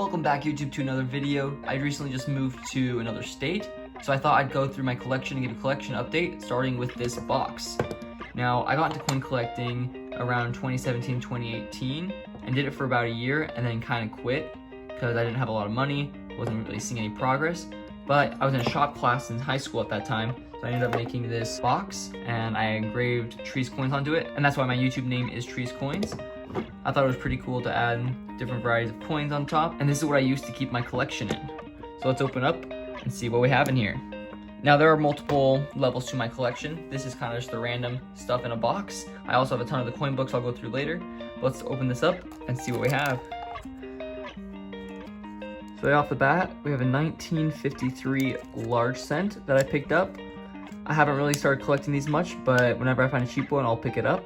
Welcome back, YouTube, to another video. I recently just moved to another state, so I thought I'd go through my collection and give a collection update, starting with this box. Now, I got into coin collecting around 2017, 2018, and did it for about a year, and then kind of quit, because I didn't have a lot of money, wasn't really seeing any progress. But I was in a shop class in high school at that time, so I ended up making this box, and I engraved Trees Coins onto it, and that's why my YouTube name is Trees Coins. I thought it was pretty cool to add different varieties of coins on top, and this is what I used to keep my collection in. So let's open up and see what we have in here. Now, there are multiple levels to my collection. This is kind of just the random stuff in a box. I also have a ton of the coin books I'll go through later. Let's open this up and see what we have. So right off the bat, we have a 1953 large cent that I picked up. I haven't really started collecting these much, but whenever I find a cheap one, I'll pick it up.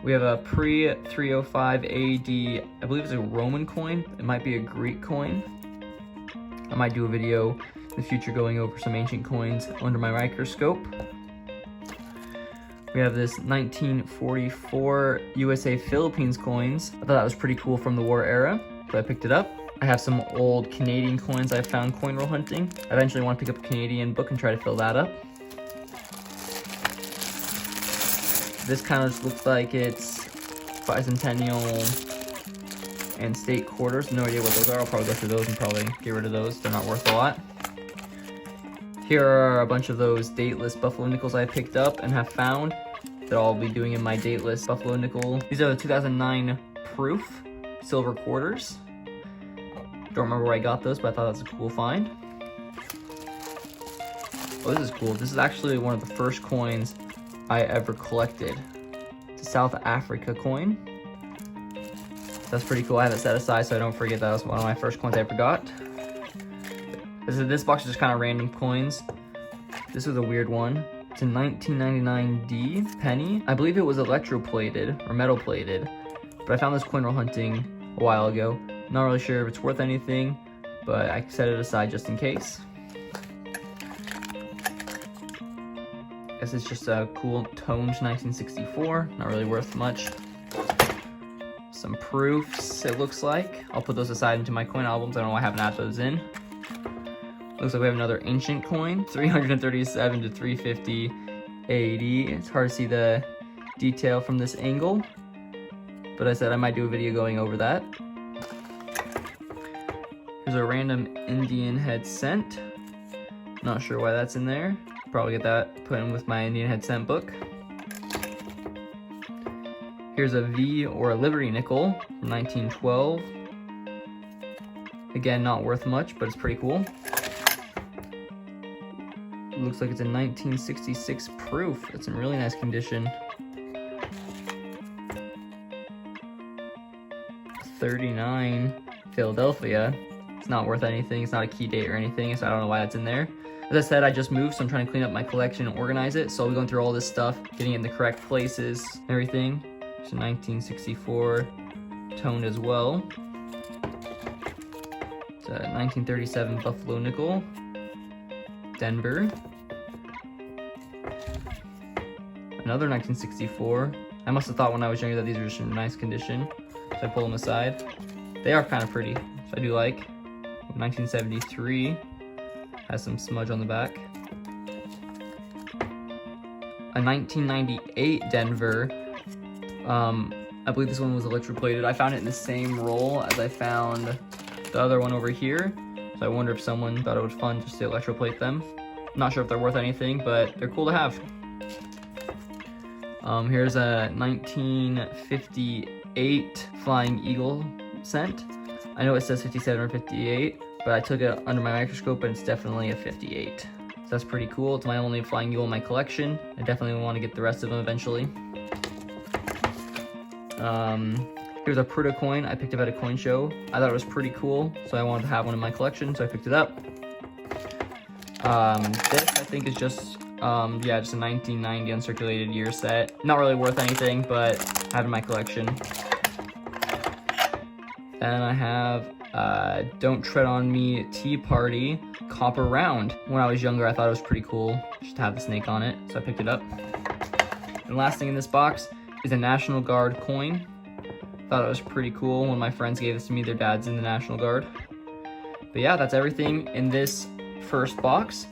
We have a pre-305 AD, I believe it's a Roman coin. It might be a Greek coin. I might do a video in the future going over some ancient coins under my microscope. We have this 1944 USA Philippines coins. I thought that was pretty cool from the war era, so I picked it up. I have some old Canadian coins I found coin roll hunting. I eventually want to pick up a Canadian book and try to fill that up. This kind of just looks like it's bicentennial and state quarters. No idea what those are. I'll probably go through those and probably get rid of those. They're not worth a lot. Here are a bunch of those dateless Buffalo nickels I picked up and have found that I'll be doing in my dateless Buffalo nickel. These are the 2009 proof silver quarters. Don't remember where I got those, but I thought that was a cool find. Oh, this is cool. This is actually one of the first coins I ever collected. It's a South Africa coin. That's pretty cool. I have it set aside so I don't forget that was one of my first coins I ever got. This box is just kind of random coins. This is a weird one. It's a 1999 D penny. I believe it was electroplated or metal plated, but I found this coin roll hunting a while ago. Not really sure if it's worth anything, but I set it aside just in case. Guess it's just a cool toned 1964, not really worth much. Some proofs, it looks like. I'll put those aside into my coin albums. I don't know why I haven't added those in. Looks like we have another ancient coin, 337 to 350 AD. It's hard to see the detail from this angle, but I said I might do a video going over that. Here's a random Indian head cent. Not sure why that's in there. Probably get that put in with my Indian head cent book. Here's a V or a Liberty nickel from 1912. Again, not worth much, but it's pretty cool. It looks like it's a 1966 proof. It's in really nice condition. 39 Philadelphia. It's not worth anything. It's not a key date or anything, so I don't know why that's in there. As I said, I just moved, so I'm trying to clean up my collection and organize it. So I'll be going through all this stuff, getting it in the correct places and everything. It's a 1964 toned as well. It's a 1937 Buffalo nickel, Denver. Another 1964. I must have thought when I was younger that these were just in nice condition, so I pull them aside. They are kind of pretty, so I do like. 1973. Has some smudge on the back. A 1998 Denver. I believe this one was electroplated. I found it in the same roll as I found the other one over here. So I wonder if someone thought it was fun just to electroplate them. I'm not sure if they're worth anything, but they're cool to have. Here's a 1958 Flying Eagle cent. I know it says 57 or 58. But I took it under my microscope and it's definitely a 58. So that's pretty cool. It's my only Flying Eagle in my collection. I definitely want to get the rest of them eventually. Here's a Pruta coin I picked up at a coin show. I thought it was pretty cool, so I wanted to have one in my collection, so I picked it up. This I think is just, yeah, just a 1990 uncirculated year set. Not really worth anything, but I have in my collection. Then I have Don't Tread on Me Tea Party copper round. When I was younger, I thought it was pretty cool just to have the snake on it, so I picked it up. And last thing in this box is a National Guard coin. Thought it was pretty cool. One of my friends gave this to me. Their dad's in the National Guard. But yeah, that's everything in this first box.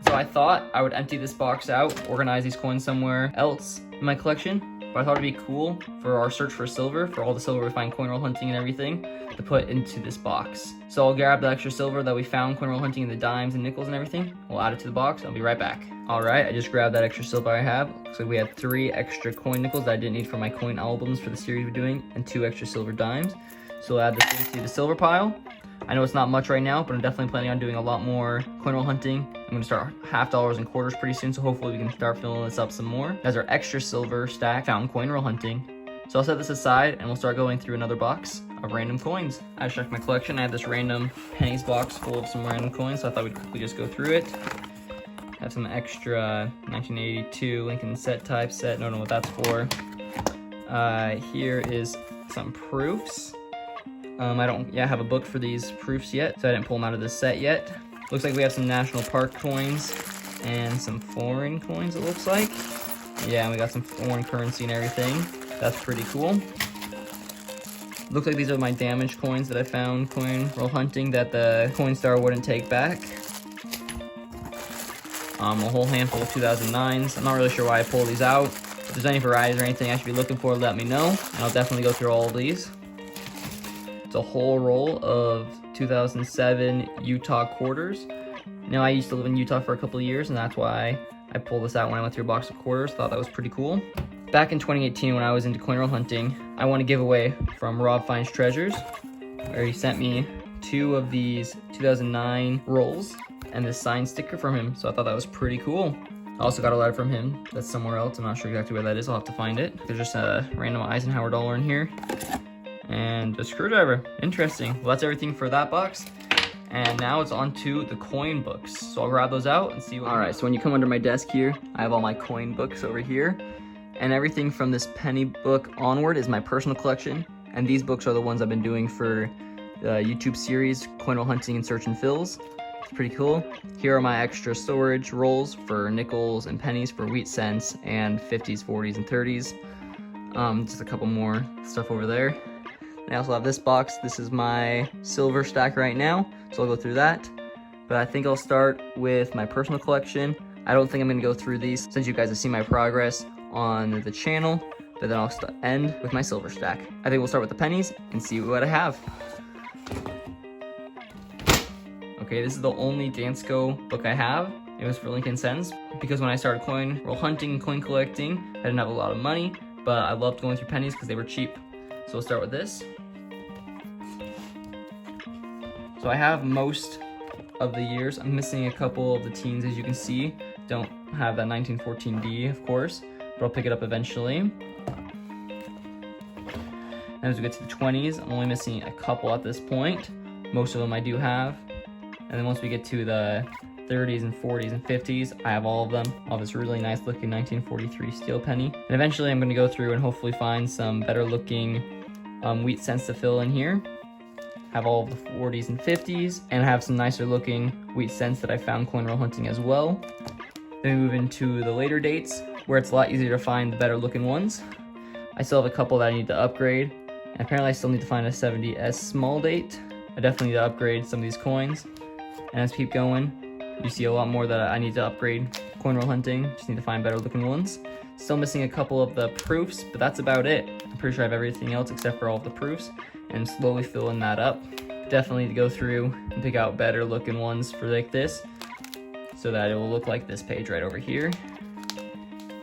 So I thought I would empty this box out, organize these coins somewhere else in my collection. But I thought it'd be cool for our search for silver, for all the silver we find coin roll hunting and everything, to put into this box. So I'll grab the extra silver that we found coin roll hunting, and the dimes and nickels and everything. We'll add it to the box. I'll be right back. All right, I just grabbed that extra silver I have. Looks like we had 3 extra coin nickels that I didn't need for my coin albums for the series we're doing, and 2 extra silver dimes. So we'll add this into the silver pile. I know it's not much right now, but I'm definitely planning on doing a lot more coin roll hunting. I'm gonna start half dollars and quarters pretty soon, so hopefully we can start filling this up some more. That's our extra silver stack found coin roll hunting. So I'll set this aside and we'll start going through another box of random coins. I just checked my collection. I have this random pennies box full of some random coins, so I thought we'd quickly just go through it. I have some extra 1982 Lincoln set type set. Don't know what that's for. Here is some proofs. I don't have a book for these proofs yet, so I didn't pull them out of this set yet. Looks like we have some national park coins and some foreign coins, it looks like. Yeah, and we got some foreign currency and everything. That's pretty cool. Looks like these are my damaged coins that I found coin roll hunting that the Coinstar wouldn't take back. A whole handful of 2009s. I'm not really sure why I pulled these out. If there's any varieties or anything I should be looking for, let me know, and I'll definitely go through all of these. It's a whole roll of 2007 Utah quarters. Now, I used to live in Utah for a couple of years, and that's why I pulled this out when I went through a box of quarters. Thought that was pretty cool. Back in 2018, when I was into coin roll hunting, I won a giveaway from Rob Finds Treasures, where he sent me 2 of these 2009 rolls and this signed sticker from him, so I thought that was pretty cool. I also got a letter from him that's somewhere else. I'm not sure exactly where that is. I'll have to find it. There's just a random Eisenhower dollar in here. And a screwdriver. Interesting. Well, that's everything for that box. And now it's on to the coin books. So I'll grab those out and see what. Alright, so when you come under my desk here, I have all my coin books over here. And everything from this penny book onward is my personal collection. And these books are the ones I've been doing for the YouTube series, Coin Roll Hunting and Search and Fills. It's pretty cool. Here are my extra storage rolls for nickels and pennies for wheat cents and 50s, 40s, and 30s. Just a couple more stuff over there. I also have this box. This is my silver stack right now, so I'll go through that. But I think I'll start with my personal collection. I don't think I'm gonna go through these since you guys have seen my progress on the channel, but then I'll end with my silver stack. I think we'll start with the pennies and see what I have. Okay, this is the only Dansko book I have. It was for Lincoln Cents, because when I started coin roll hunting and coin collecting, I didn't have a lot of money, but I loved going through pennies because they were cheap. So we'll start with this. So I have most of the years. I'm missing a couple of the teens, as you can see. Don't have that 1914D, of course, but I'll pick it up eventually. And as we get to the 20s, I'm only missing a couple at this point. Most of them I do have. And then once we get to the 30s and 40s and 50s, I have all of them. All this really nice looking 1943 steel penny. And eventually I'm gonna go through and hopefully find some better looking wheat cents to fill in here. Have all of the 40s and 50s, and have some nicer looking wheat cents that I found coin roll hunting as well. Then we move into the later dates, where it's a lot easier to find the better looking ones. I still have a couple that I need to upgrade, and apparently I still need to find a 70S small date. I definitely need to upgrade some of these coins. And as we keep going, you see a lot more that I need to upgrade coin roll hunting. Just need to find better looking ones. Still missing a couple of the proofs, but that's about it. I'm pretty sure I have everything else except for all of the proofs, and slowly filling that up. Definitely need to go through and pick out better looking ones for like this, so that it will look like this page right over here.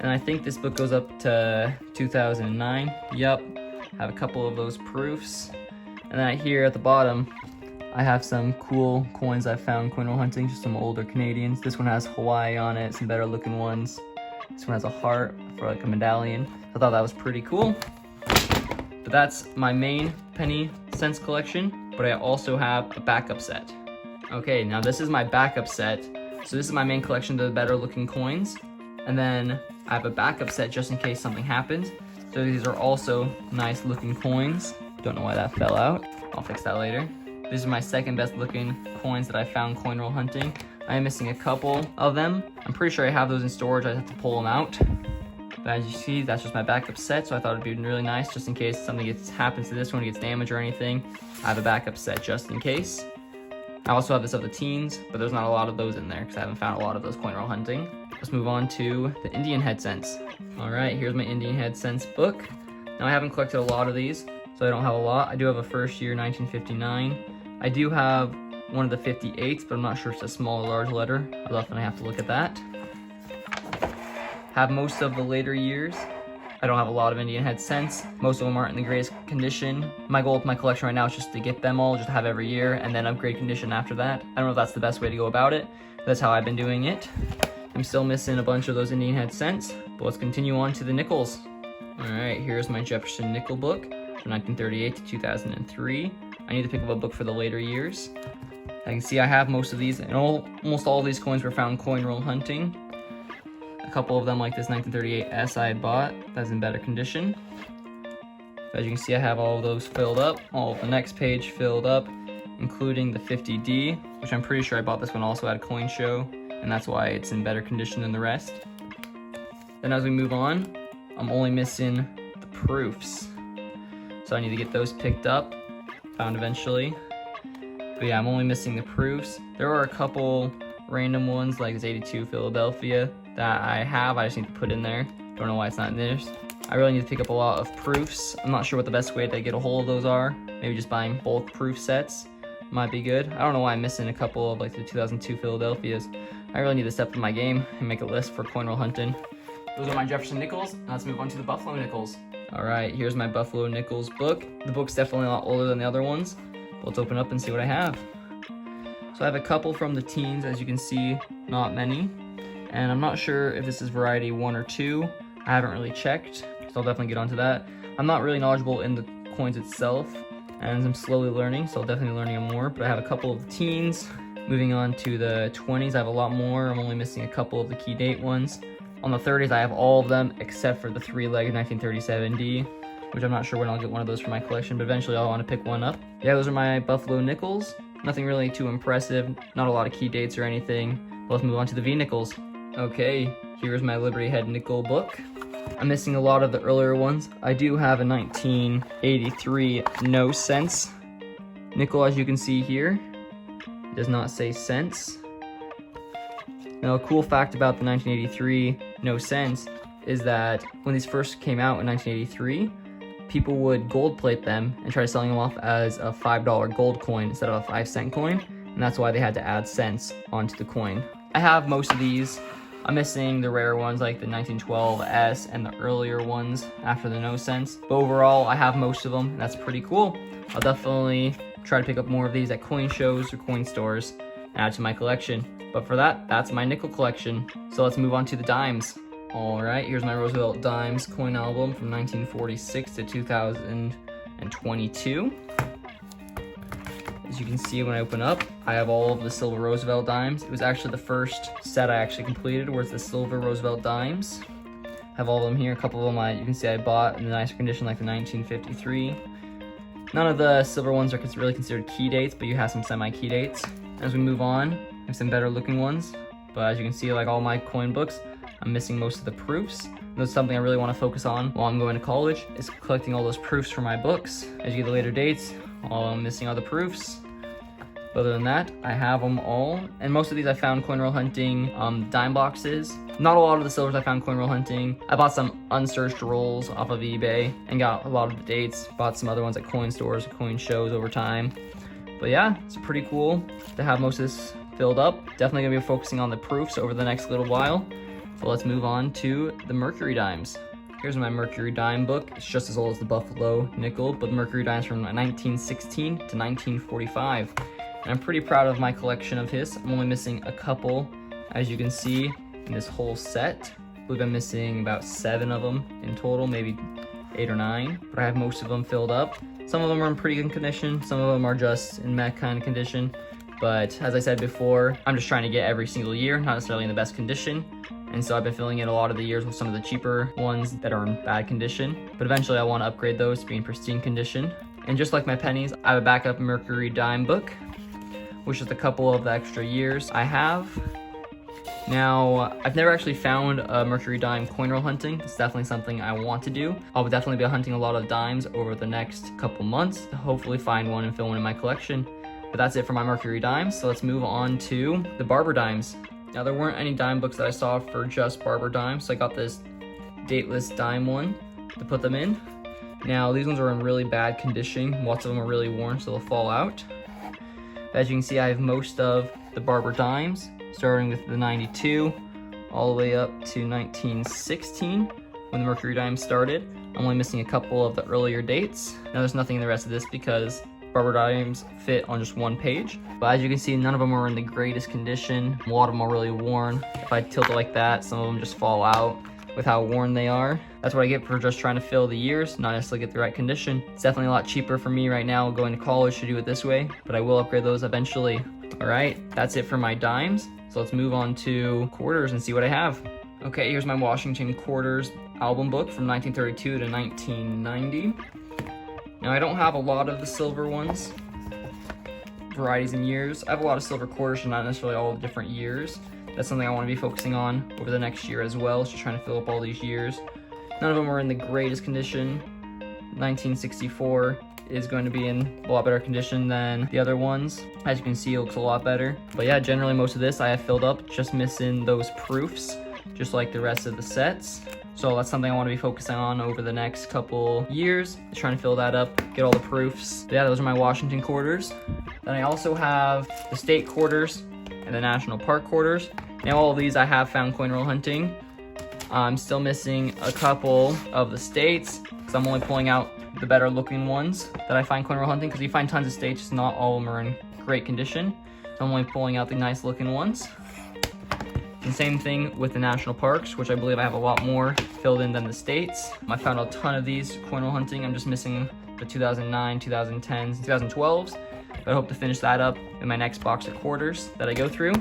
And I think this book goes up to 2009. Yep, have a couple of those proofs. And then here at the bottom, I have some cool coins I found coin roll hunting, just some older Canadians. This one has Hawaii on it, some better looking ones. This one has a heart for like a medallion. I thought that was pretty cool. But that's my main penny cents collection, but I also have a backup set. Okay, now this is my backup set. So this is my main collection of the better looking coins. And then I have a backup set just in case something happens. So these are also nice looking coins. Don't know why that fell out. I'll fix that later. These are my second best looking coins that I found coin roll hunting. I am missing a couple of them. I'm pretty sure I have those in storage. I have to pull them out. But But as you see, that's just my backup set, so I thought it'd be really nice just in case something happens to this one, gets damaged or anything. I have a backup set just in case. I also have this of the teens, but there's not a lot of those in there because I haven't found a lot of those coin roll hunting. Let's move on to the Indian head cents. All right, here's my Indian head cents book. Now I haven't collected a lot of these, so I don't have a lot. I do have a first year 1959. I do have one of the 58s, but I'm not sure if it's a small or large letter. I'll definitely have to look at that. Have most of the later years. I don't have a lot of Indian head cents. Most of them aren't in the greatest condition. My goal with my collection right now is just to get them all, just to have every year, and then upgrade condition after that. I don't know if that's the best way to go about it. That's how I've been doing it. I'm still missing a bunch of those Indian head cents, but let's continue on to the nickels. All right, here's my Jefferson nickel book from 1938 to 2003. I need to pick up a book for the later years. I can see I have most of these, and almost all of these coins were found coin roll hunting. A couple of them, like this 1938 S I had bought, that's in better condition. As you can see, I have all of those filled up, all of the next page filled up, including the 50D, which I'm pretty sure I bought this one also at a coin show, and that's why it's in better condition than the rest. Then as we move on, I'm only missing the proofs. So I need to get those picked up, found eventually. But yeah, I'm only missing the proofs. There are a couple random ones, like this 82 Philadelphia, that I have. I just need to put in there. Don't know why it's not in this. I really need to pick up a lot of proofs. I'm not sure what the best way to get a hold of those are. Maybe just buying bulk proof sets might be good. I don't know why I'm missing a couple of like the 2002 Philadelphias. I really need to step up my game and make a list for coin roll hunting. Those are my Jefferson nickels. Now let's move on to the Buffalo nickels. All right, here's my Buffalo nickels book. The book's definitely a lot older than the other ones. Let's open up and see what I have. So I have a couple from the teens, as you can see, not many. And I'm not sure if this is variety 1 or 2. I haven't really checked, so I'll definitely get onto that. I'm not really knowledgeable in the coins itself, and I'm slowly learning, so I'll definitely be learning more. But I have a couple of the teens. Moving on to the 20s, I have a lot more. I'm only missing a couple of the key date ones. On the 30s, I have all of them except for the 3-legged 1937D, which I'm not sure when I'll get one of those for my collection, but eventually I'll want to pick one up. Yeah, those are my Buffalo nickels. Nothing really too impressive, not a lot of key dates or anything. Let's move on to the V nickels. Okay, here's my Liberty Head nickel book. I'm missing a lot of the earlier ones. I do have a 1983 no cents nickel, as you can see here. It does not say cents. Now, a cool fact about the 1983 no cents is that when these first came out in 1983, people would gold plate them and try selling them off as a $5 gold coin instead of a 5-cent coin, and that's why they had to add cents onto the coin. I have most of these. I'm missing the rare ones like the 1912 S and the earlier ones after the no cents, but overall I have most of them, and that's pretty cool. I'll definitely try to pick up more of these at coin shows or coin stores and add to my collection. But for that, that's my nickel collection. So let's move on to the dimes. All right, here's my Roosevelt Dimes coin album from 1946 to 2022. As you can see when I open up, I have all of the silver Roosevelt dimes. It was actually the first set I actually completed, was the silver Roosevelt dimes. I have all of them here. A couple of them you can see I bought in a nicer condition, like the 1953. None of the silver ones are really considered key dates, but you have some semi-key dates. As we move on, I have some better looking ones. But as you can see, like all my coin books, I'm missing most of the proofs. That's something I really want to focus on while I'm going to college, is collecting all those proofs for my books. As you get the later dates, I'm missing all the proofs. But other than that, I have them all. And most of these I found coin roll hunting dime boxes. Not a lot of the silvers I found coin roll hunting. I bought some unsearched rolls off of eBay and got a lot of the dates. Bought some other ones at coin stores, coin shows over time. But yeah, it's pretty cool to have most of this filled up. Definitely gonna be focusing on the proofs over the next little while. So let's move on to the Mercury dimes. Here's my Mercury dime book. It's just as old as the Buffalo nickel, but Mercury dimes from 1916 to 1945. And I'm pretty proud of my collection of his. I'm only missing a couple, as you can see, in this whole set. I believe I'm missing about 7 of them in total, maybe 8 or 9, but I have most of them filled up. Some of them are in pretty good condition, some of them are just in that kind of condition. But as I said before, I'm just trying to get every single year, not necessarily in the best condition. And so I've been filling in a lot of the years with some of the cheaper ones that are in bad condition. But eventually I want to upgrade those to be in pristine condition. And just like my pennies, I have a backup Mercury dime book, which is a couple of the extra years I have. Now, I've never actually found a Mercury dime coin roll hunting. It's definitely something I want to do. I'll definitely be hunting a lot of dimes over the next couple months to hopefully find one and fill one in my collection. But that's it for my Mercury dimes, so let's move on to the Barber dimes. Now, there weren't any dime books that I saw for just Barber dimes, so I got this dateless dime one to put them in. Now, these ones are in really bad condition. Lots of them are really worn, so they'll fall out. As you can see, I have most of the Barber dimes, starting with the 92 all the way up to 1916 when the Mercury dime started. I'm only missing a couple of the earlier dates. Now there's nothing in the rest of this because Barber dimes fit on just one page. But as you can see, none of them are in the greatest condition. A lot of them are really worn. If I tilt it like that, some of them just fall out with how worn they are. That's what I get for just trying to fill the years, not necessarily get the right condition. It's definitely a lot cheaper for me right now going to college to do it this way, but I will upgrade those eventually. All right, that's it for my dimes. So let's move on to quarters and see what I have. Okay, here's my Washington Quarters album book from 1932 to 1990. Now, I don't have a lot of the silver ones, varieties and years. I have a lot of silver quarters, but not necessarily all the different years. That's something I want to be focusing on over the next year as well, just trying to fill up all these years. None of them are in the greatest condition. 1964 is going to be in a lot better condition than the other ones. As you can see, it looks a lot better. But yeah, generally most of this I have filled up, just missing those proofs, just like the rest of the sets. So that's something I want to be focusing on over the next couple years, trying to fill that up, get all the proofs. But yeah, those are my Washington quarters. Then I also have the state quarters and the national park quarters. Now all of these I have found coin roll hunting. I'm still missing a couple of the states because I'm only pulling out the better looking ones that I find coin roll hunting, because you find tons of states, just not all of them are in great condition. So I'm only pulling out the nice looking ones. And same thing with the national parks, which I believe I have a lot more filled in than the states. I found a ton of these coin roll hunting. I'm just missing the 2009, 2010s, 2012s. But I hope to finish that up in my next box of quarters that I go through.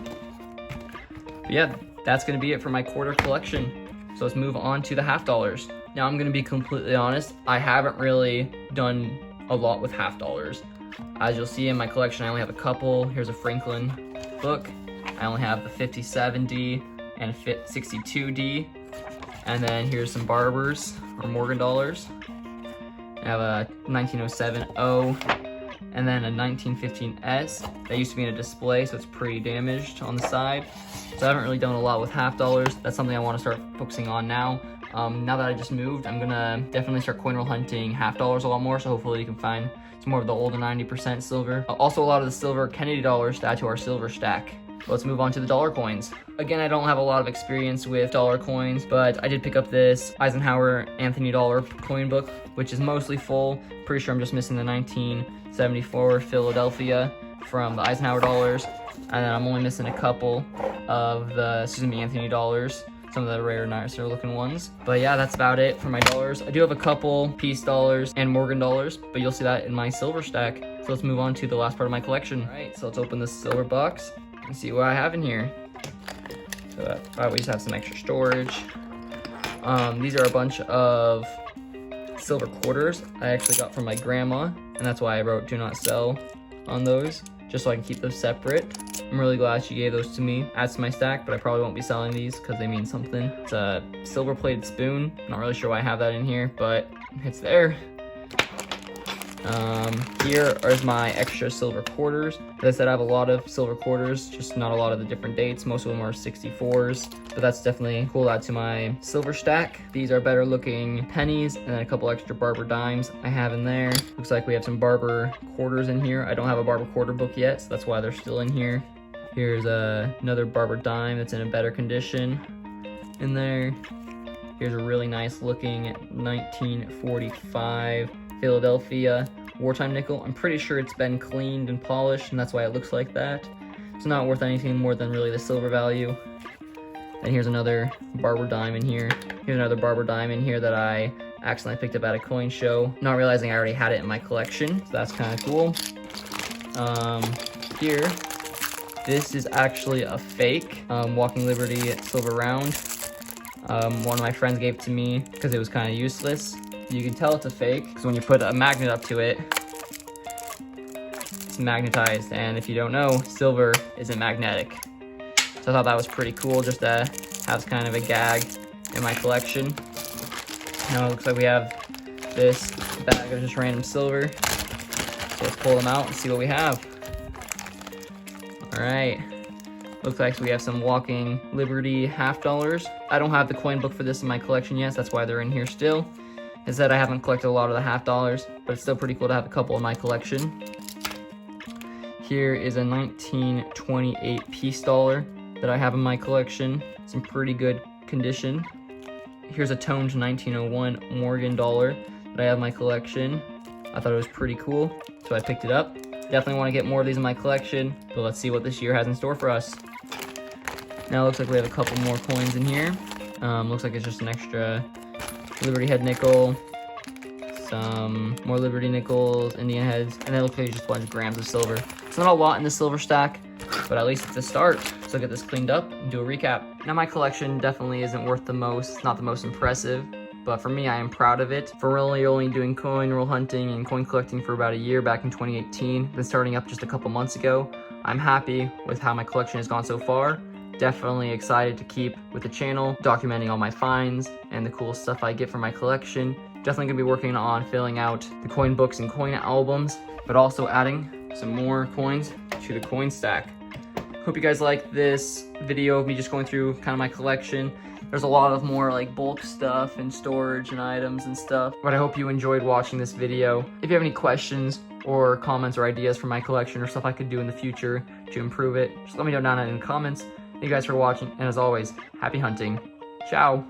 But yeah, that's gonna be it for my quarter collection. So let's move on to the half dollars. Now I'm gonna be completely honest, I haven't really done a lot with half dollars. As you'll see in my collection, I only have a couple. Here's a Franklin book. I only have the 57D and 62D. And then here's some Barbers or Morgan dollars. I have a 1907 O and then a 1915 S. That used to be in a display, so it's pretty damaged on the side. So I haven't really done a lot with half dollars. That's something I want to start focusing on now. Now that I just moved, I'm gonna definitely start coin roll hunting half dollars a lot more, so hopefully you can find some more of the older 90% silver. Also, a lot of the silver Kennedy dollars to add to our silver stack. Let's move on to the dollar coins. Again, I don't have a lot of experience with dollar coins, but I did pick up this Eisenhower Anthony Dollar coin book, which is mostly full. Pretty sure I'm just missing the 1974 Philadelphia from the Eisenhower dollars, and then I'm only missing a couple of the Anthony dollars, some of the rare, nicer looking ones. But yeah, that's about it for my dollars. I do have a couple Peace dollars and Morgan dollars, but you'll see that in my silver stack. So let's move on to the last part of my collection. All right, so let's open this silver box and see what I have in here. So I always have some extra storage. These are a bunch of silver quarters I actually got from my grandma, and that's why I wrote do not sell on those, just so I can keep them separate. I'm really glad she gave those to me, adds to my stack, but I probably won't be selling these because they mean something. It's a silver plated spoon. Not really sure why I have that in here, but it's there. Here are my extra silver quarters. As I said, I have a lot of silver quarters, just not a lot of the different dates. Most of them are 64s, but that's definitely cool to add to my silver stack. These are better looking pennies, and then a couple extra Barber dimes I have in there. Looks like we have some Barber quarters in here. I don't have a Barber quarter book yet, so that's why they're still in here. Here's another Barber dime that's in a better condition in there. Here's a really nice looking 1945 Philadelphia wartime nickel. I'm pretty sure it's been cleaned and polished, and that's why it looks like that. It's not worth anything more than really the silver value. And here's another Barber dime in here. Here's another Barber dime in here that I accidentally picked up at a coin show, not realizing I already had it in my collection. So that's kind of cool. Here, this is actually a fake Walking Liberty silver round. One of my friends gave it to me because it was kind of useless. You can tell it's a fake because when you put a magnet up to it, it's magnetized, and if you don't know, silver isn't magnetic. So I thought that was pretty cool just to have kind of a gag in my collection. Now it looks like we have this bag of just random silver. So let's pull them out and see what we have. All right. Looks like we have some Walking Liberty half dollars. I don't have the coin book for this in my collection yet, so that's why they're in here still. Instead, I haven't collected a lot of the half dollars, but it's still pretty cool to have a couple in my collection. Here is a 1928 piece dollar that I have in my collection. It's in pretty good condition. Here's a toned 1901 Morgan dollar that I have in my collection. I thought it was pretty cool, so I picked it up. Definitely want to get more of these in my collection, but let's see what this year has in store for us. Now it looks like we have a couple more coins in here. Looks like it's just an extra Liberty head nickel, some more Liberty nickels, Indian heads, and then it looks like just a bunch of grams of silver. It's not a lot in the silver stack, but at least it's a start. So I'll get this cleaned up and do a recap. Now my collection definitely isn't worth the most. It's not the most impressive, but for me, I am proud of it. For really only doing coin roll hunting and coin collecting for about a year back in 2018, then starting up just a couple months ago, I'm happy with how my collection has gone so far. Definitely excited to keep with the channel, documenting all my finds and the cool stuff I get from my collection. Definitely gonna be working on filling out the coin books and coin albums, but also adding some more coins to the coin stack. Hope you guys like this video of me just going through kind of my collection. There's a lot of more like bulk stuff and storage and items and stuff, but I hope you enjoyed watching this video. If you have any questions or comments or ideas for my collection or stuff I could do in the future to improve it, just let me know down in the comments. Thank you guys for watching, and as always, happy hunting. Ciao!